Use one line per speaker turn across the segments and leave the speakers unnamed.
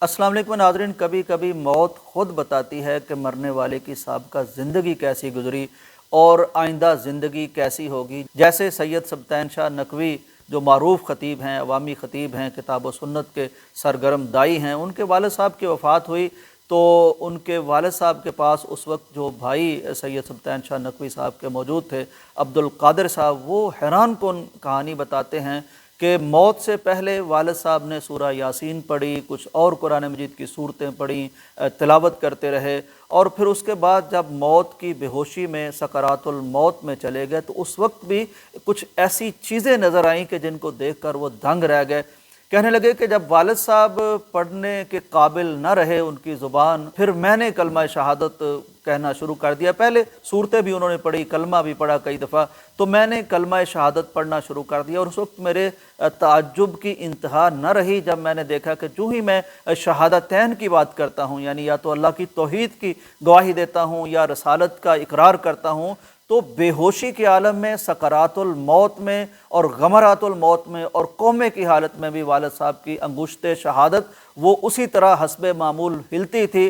अस्सलाम वालेकुम नाज़रीन। कभी कभी मौत ख़ुद बताती है कि मरने वाले की साबिक़ा ज़िंदगी कैसी गुजरी और आइंदा ज़िंदगी कैसी होगी। जैसे सैयद सबतैन शाह नकवी जो मारूफ़ ख़तीब हैं, अवामी ख़तीब हैं, किताब व सुन्नत के सरगर्म दाई हैं, उनके वालिद साहब की वफ़ात हुई तो उनके वालिद साहब के पास उस वक्त जो भाई सैयद सबतैन शाह नकवी साहब के मौजूद थे, अब्दुल कादिर साहब, वो हैरान कुन कहानी बताते हैं कि मौत से पहले वालिद साहब ने सूरह यासीन पढ़ी, कुछ और कुरान मजीद की सूरतें पढ़ी, तिलावत करते रहे और फिर उसके बाद जब मौत की बेहोशी में सकरातुल मौत में चले गए तो उस वक्त भी कुछ ऐसी चीज़ें नज़र आईं कि जिनको देखकर वो दंग रह गए। कहने लगे कि जब वालिद साहब पढ़ने के काबिल न रहे उनकी ज़ुबान, फिर मैंने कलमा शहादत कहना शुरू कर दिया। पहले सूरतें भी उन्होंने पढ़ी, कलमा भी पढ़ा कई दफ़ा, तो मैंने कलमा शहादत पढ़ना शुरू कर दिया और उस वक्त मेरे ताज्जुब की इंतहा न रही जब मैंने देखा कि जो ही मैं शहादतैन की बात करता हूँ, यानी या तो अल्लाह की तौहीद की गवाही देता हूँ या रसालत का इकरार करता हूँ, तो बेहोशी के आलम में, सकरातुल मौत में और गमरातुल मौत में और कोमे की हालत में भी वालिद साहब की अंगुश्ते शहादत वो उसी तरह हस्बे मामूल हिलती थी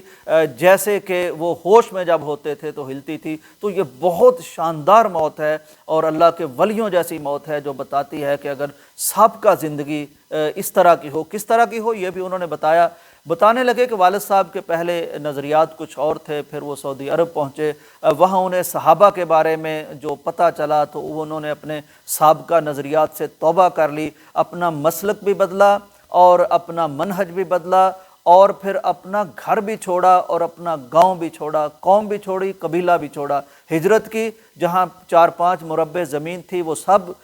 जैसे कि वो होश में जब होते थे तो हिलती थी। तो ये बहुत शानदार मौत है और अल्लाह के वलियों जैसी मौत है जो बताती है कि अगर साबिक़ा ज़िंदगी इस तरह की हो, किस तरह की हो, ये भी उन्होंने बताया। बताने लगे कि वालिद साहब के पहले नज़रियात कुछ और थे, फिर वो सऊदी अरब पहुँचे, वहाँ उन्हें सहाबा के बारे में जो पता चला तो उन्होंने अपने साबिक़ा नज़रियात से तौबा कर ली, अपना मसलक भी बदला और अपना मनहज भी बदला और फिर अपना घर भी छोड़ा और अपना गांव भी छोड़ा, कौम भी छोड़ी, कबीला भी छोड़ा, हिजरत की। जहां 4-5 मुरब्बे ज़मीन थी वो सब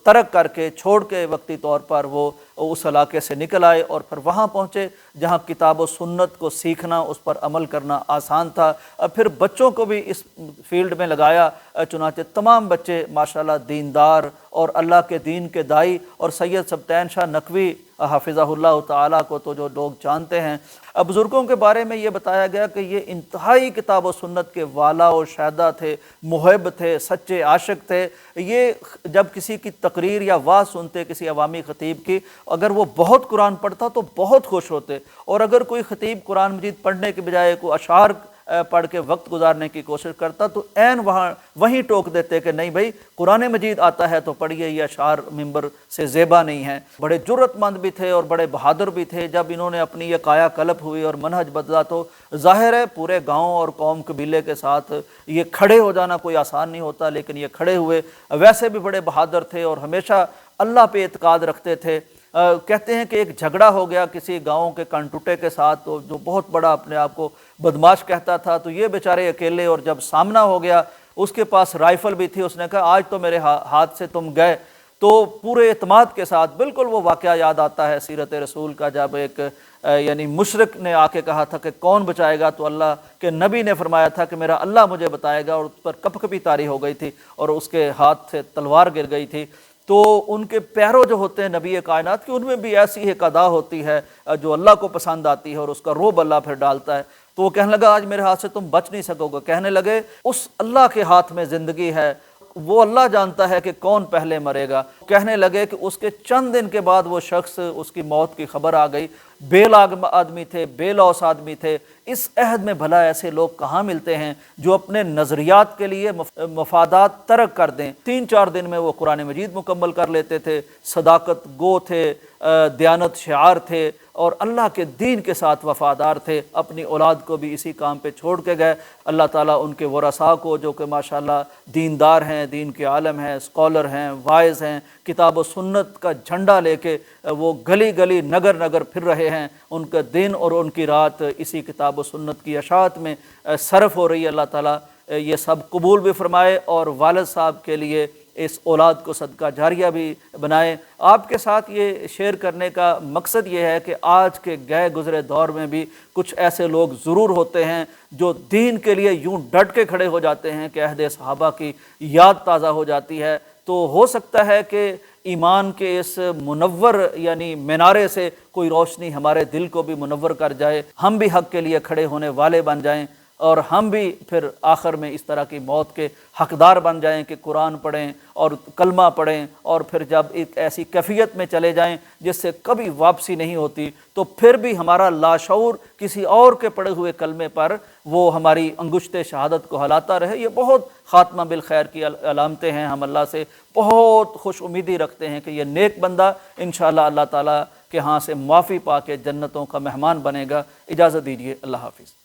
तर्क करके छोड़ के वक्ती तौर पर वो उस इलाके से निकल आए और फिर वहाँ पहुँचे जहाँ किताब व सुन्नत को सीखना, उस पर अमल करना आसान था। फिर बच्चों को भी इस फील्ड में लगाया, चुनांचे तमाम बच्चे माशाल्लाह दीनदार और अल्लाह के दीन के दाई। और सैयद सबतैन शाह नकवी हाफिज़हुल्लाह ताला को तो जो लोग जानते हैं, बुज़ुर्गों के बारे में ये बताया गया कि ये इंतहाई किताब व सुन्नत के वाला और शायदा थे, मुहब थे, सच्चे आशिक थे। ये जब किसी की तकरीर या वाज़ सुनते किसी अवामी ख़तीब की, अगर वो बहुत कुरान पढ़ता तो बहुत खुश होते, और अगर कोई ख़तीब कुरान मजीद पढ़ने के बजाय कोई अशार पढ़ के वक्त गुजारने की कोशिश करता तो ऐन वहीं टोक देते कि नहीं भाई, कुरान मजीद आता है तो पढ़िए, ये अशार मिंबर से ज़ेबा नहीं है। बड़े जुर्रतमंद भी थे और बड़े बहादुर भी थे। जब इन्होंने अपनी ये काया कल्प हुई और मनहज बदला तो ज़ाहिर है पूरे गाँव और कौम कबीले के साथ ये खड़े हो जाना कोई आसान नहीं होता, लेकिन ये खड़े हुए। वैसे भी बड़े बहादुर थे और हमेशा अल्लाह पे एतकाद रखते थे। कहते हैं कि एक झगड़ा हो गया किसी गांव के कनटुटे के साथ, तो जो बहुत बड़ा अपने आप को बदमाश कहता था, तो ये बेचारे अकेले, और जब सामना हो गया उसके पास राइफ़ल भी थी, उसने कहा आज तो मेरे हाथ से तुम गए। तो पूरे एतमाद के साथ, बिल्कुल वो वाक़या याद आता है सीरत रसूल का, जब एक यानी मुशरिक ने आके कहा था कि कौन बचाएगा, तो अल्लाह के नबी ने फरमाया था कि मेरा अल्लाह मुझे बताएगा, और उस पर कपकपी तारी हो गई थी और उसके हाथ से तलवार गिर गई थी। तो उनके पैरों जो होते हैं नबी कायनात की, उनमें भी ऐसी एक अदा होती है जो अल्लाह को पसंद आती है और उसका रोब अल्लाह फिर डालता है। तो वो कहने लगा आज मेरे हाथ से तुम बच नहीं सकोगे। कहने लगे उस अल्लाह के हाथ में ज़िंदगी है, वो अल्लाह जानता है कि कौन पहले मरेगा। कहने लगे कि उसके चंद दिन के बाद वो शख्स, उसकी मौत की खबर आ गई। बेलाग आदमी थे, बेलौस आदमी थे। इस अहद में भला ऐसे लोग कहाँ मिलते हैं जो अपने नज़रियात के लिए मफादात तर्क कर दें। 3-4 दिन में वो कुरान मजीद मुकम्मल कर लेते थे, सदाकत गो थे, दयानत शार थे और अल्लाह के दीन के साथ वफ़ादार थे। अपनी औलाद को भी इसी काम पे छोड़ के गए। अल्लाह ताला उनके वरसा को, जो कि माशाल्लाह दीनदार हैं, दीन के आलम हैं, स्कॉलर हैं, वाइज़ हैं, किताब व सुन्नत का झंडा लेके वो गली गली नगर नगर फिर रहे हैं, उनका दिन और उनकी रात इसी किताब व सुन्नत की अशात में सरफ़ हो रही है। अल्लाह ताला ये सब कबूल भी फरमाए और वालिद साहब के लिए इस औलाद को सदका जारिया भी बनाए। आपके साथ ये शेयर करने का मकसद ये है कि आज के गए गुज़रे दौर में भी कुछ ऐसे लोग ज़रूर होते हैं जो दीन के लिए यूं डट के खड़े हो जाते हैं कि अहद सहाबा की याद ताज़ा हो जाती है। तो हो सकता है कि ईमान के इस मुनव्वर यानी मीनारे से कोई रोशनी हमारे दिल को भी मुनव्वर कर जाए, हम भी हक़ के लिए खड़े होने वाले बन जाएं। اور ہم بھی پھر آخر میں اس طرح کی موت کے حقدار بن جائیں کہ قرآن پڑھیں اور کلمہ پڑھیں اور پھر جب ایک ایسی کیفیت میں چلے جائیں جس سے کبھی واپسی نہیں ہوتی، تو پھر بھی ہمارا لاشعور کسی اور کے پڑھے ہوئے کلمے پر وہ ہماری انگشت شہادت کو ہلاتا رہے۔ یہ بہت خاتمہ بالخیر کی علامتیں ہیں۔ ہم اللہ سے بہت خوش امیدی رکھتے ہیں کہ یہ نیک بندہ انشاءاللہ اللہ تعالیٰ کے ہاں سے معافی پا کے جنتوں کا مہمان بنے گا۔ اجازت دیجیے، اللہ حافظ۔